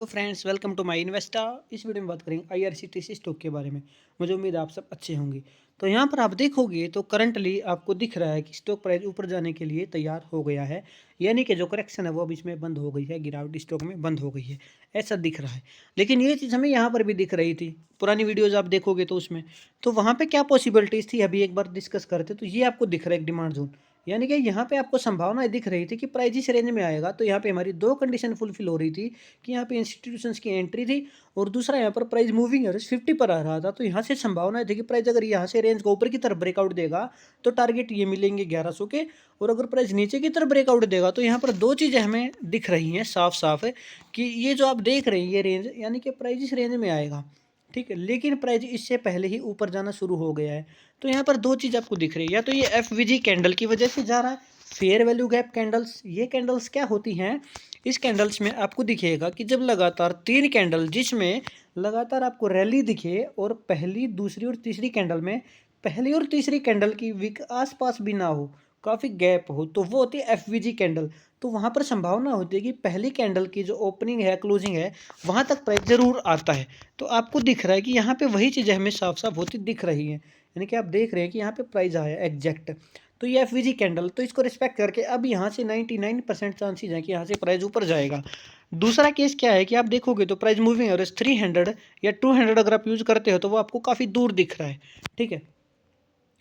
तो friends welcome to my इन्वेस्टा। इस video में बात करेंगे आईआरसीटीसी स्टॉक के बारे में। मुझे उम्मीद है आप सब अच्छे होंगे। तो यहाँ पर आप देखोगे तो करंटली आपको दिख रहा है कि स्टॉक प्राइस ऊपर जाने के लिए तैयार हो गया है, यानी कि जो करेक्शन है वो अब इसमें बंद हो गई है, गिरावट स्टॉक में बंद हो गई है, ऐसा दिख रहा है। लेकिन ये चीज़ हमें यहाँ पर भी दिख रही थी, पुरानी वीडियोज़ आप देखोगे तो उसमें तो वहाँ पर क्या पॉसिबिलिटीज़ थी अभी एक बार डिस्कस करते। तो ये आपको दिख रहा है एक डिमांड जोन, यानी कि यहाँ पे आपको संभावना दिख रही थी कि प्राइस इस रेंज में आएगा। तो यहाँ पे हमारी दो कंडीशन फुलफिल हो रही थी कि यहाँ पे इंस्टीट्यूशंस की एंट्री थी और दूसरा यहाँ पर प्राइस मूविंग एवरेज 50 पर आ रहा था। तो यहाँ से संभावना थी कि प्राइस अगर यहाँ से रेंज को ऊपर की तरफ ब्रेकआउट देगा तो टारगेट ये मिलेंगे 1100 के, और अगर प्राइस नीचे की तरफ ब्रेकआउट देगा तो यहाँ पर दो चीज़ें हमें दिख रही हैं साफ साफ कि ये जो आप देख रहे हैं ये रेंज, यानी कि प्राइस इस रेंज में आएगा, ठीक है, लेकिन प्राइस इससे पहले ही ऊपर जाना शुरू हो गया है। तो यहाँ पर दो चीज़ आपको दिख रही है, या तो ये एफवीजी कैंडल की वजह से जा रहा है, फेयर वैल्यू गैप कैंडल्स। ये कैंडल्स क्या होती हैं, इस कैंडल्स में आपको दिखेगा कि जब लगातार तीन कैंडल जिसमें लगातार आपको रैली दिखे और पहली दूसरी और तीसरी कैंडल में पहली और तीसरी कैंडल की वीक आसपास भी ना हो, काफ़ी गैप हो, तो वो होती है एफवीजी कैंडल। तो वहाँ पर संभावना होती है कि पहली कैंडल की जो ओपनिंग है क्लोजिंग है वहाँ तक प्राइस जरूर आता है। तो आपको दिख रहा है कि यहाँ पे वही चीज़ें हमें साफ साफ होती दिख रही हैं, यानी कि आप देख रहे हैं कि यहाँ पे प्राइस आया एग्जैक्ट। तो ये एफवीजी कैंडल, तो इसको रिस्पेक्ट करके अब यहाँ से 99% चांसेज हैं कि यहाँ से प्राइस ऊपर जाएगा। दूसरा केस क्या है कि आप देखोगे तो प्राइस मूविंग एवरेज 300 या 200 अगर आप यूज़ करते हो तो वो आपको काफ़ी दूर दिख रहा है, ठीक है।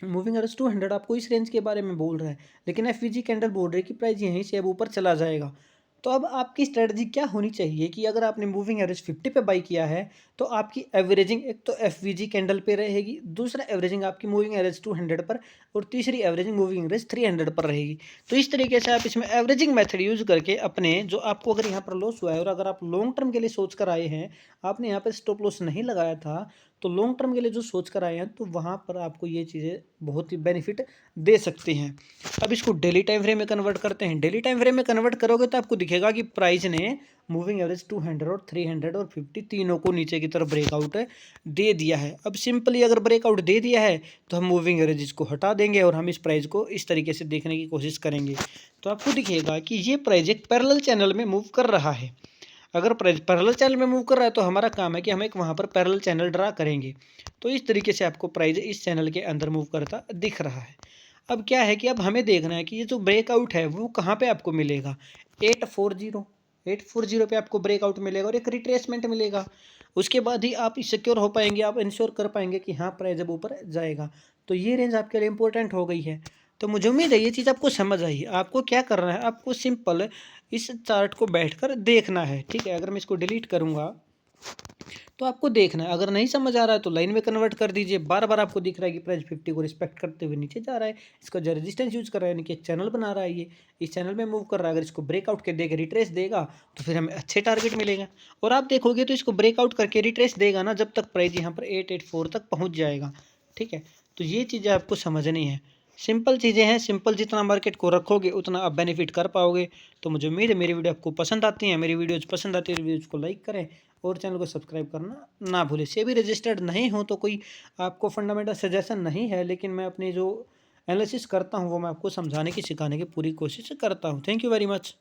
मूविंग एवरेज 200 आपको इस रेंज के बारे में बोल रहा है, लेकिन एफवीजी कैंडल बोल रही है कि प्राइस यहीं से अब ऊपर चला जाएगा। तो अब आपकी स्ट्रेटजी क्या होनी चाहिए कि अगर आपने मूविंग एवरेज 50 पे बाई किया है तो आपकी एवरेजिंग एक तो एफवीजी कैंडल पे रहेगी, दूसरा एवरेजिंग आपकी मूविंग एवरेज 200 पर, और तीसरी एवरेजिंग मूविंग एवरेज 300 पर रहेगी। तो इस तरीके से आप इसमें एवरेजिंग मेथड यूज करके अपने जो आपको अगर यहाँ पर लॉस हुआ है और अगर आप लॉन्ग टर्म के लिए सोच कर आए हैं, आपने यहाँ पर स्टॉप लॉस नहीं लगाया था, तो लॉन्ग टर्म के लिए जो सोच कर आए हैं तो वहाँ पर आपको ये चीज़ें बहुत ही बेनिफिट दे सकती हैं। अब इसको डेली टाइम फ्रेम में कन्वर्ट करते हैं। डेली टाइम फ्रेम में कन्वर्ट करोगे तो आपको दिखेगा कि प्राइस ने मूविंग एवरेज 200 और 300 और 50 तीनों को नीचे की तरफ ब्रेकआउट दे दिया है। अब सिंपली अगर ब्रेकआउट दे दिया है तो हम मूविंग एवरेज इसको हटा देंगे और हम इस प्राइस को इस तरीके से देखने की कोशिश करेंगे। तो आपको दिखेगा कि ये प्राइस एक पैरेलल चैनल में मूव कर रहा है। अगर प्राइस पैरेलल चैनल में मूव कर रहा है तो हमारा काम है कि हम एक वहाँ पर पैरेलल चैनल ड्रा करेंगे। तो इस तरीके से आपको प्राइस इस चैनल के अंदर मूव करता दिख रहा है। अब क्या है कि अब हमें देखना है कि ये जो ब्रेकआउट है वो कहाँ पे आपको मिलेगा। 840 पे आपको ब्रेकआउट मिलेगा और एक रिट्रेसमेंट मिलेगा। उसके बाद ही आप सिक्योर हो पाएंगे, आप इंश्योर कर पाएंगे कि हाँ प्राइस जब ऊपर जाएगा। तो ये रेंज आपके लिए इंपॉर्टेंट हो गई है। तो मुझे उम्मीद है ये चीज़ आपको समझ आई है। आपको क्या करना है, आपको सिंपल इस चार्ट को बैठकर देखना है, ठीक है। अगर मैं इसको डिलीट करूँगा तो आपको देखना है, अगर नहीं समझ आ रहा है तो लाइन में कन्वर्ट कर दीजिए। बार बार आपको दिख रहा है कि प्राइस 50 को रिस्पेक्ट करते हुए नीचे जा रहा है, इसका जो रेजिस्टेंस यूज कर रहा है, यानी कि एक चैनल बना रहा है, ये इस चैनल में मूव कर रहा है। अगर इसको ब्रेकआउट के देकर रिट्रेस देगा तो फिर हमें अच्छे टारगेट मिलेगा। और आप देखोगे तो इसको ब्रेकआउट करके रिट्रेस देगा ना, जब तक प्राइस यहाँ पर 884 तक पहुँच जाएगा, ठीक है। तो ये चीज़ें आपको समझनी है, सिंपल चीज़ें हैं। सिंपल जितना मार्केट को रखोगे उतना आप बेनिफिट कर पाओगे। तो मुझे उम्मीद है मेरी वीडियो आपको पसंद आती है। मेरी वीडियोज़ पसंद आती है, वीडियोज़ को लाइक करें और चैनल को सब्सक्राइब करना ना भूलें। सेबी रजिस्टर्ड नहीं हो तो कोई आपको फंडामेंटल सजेशन नहीं है, लेकिन मैं अपनी जो एनालिसिस करता हूँ वो मैं आपको समझाने की सिखाने की पूरी कोशिश करता हूँ। Thank you very much.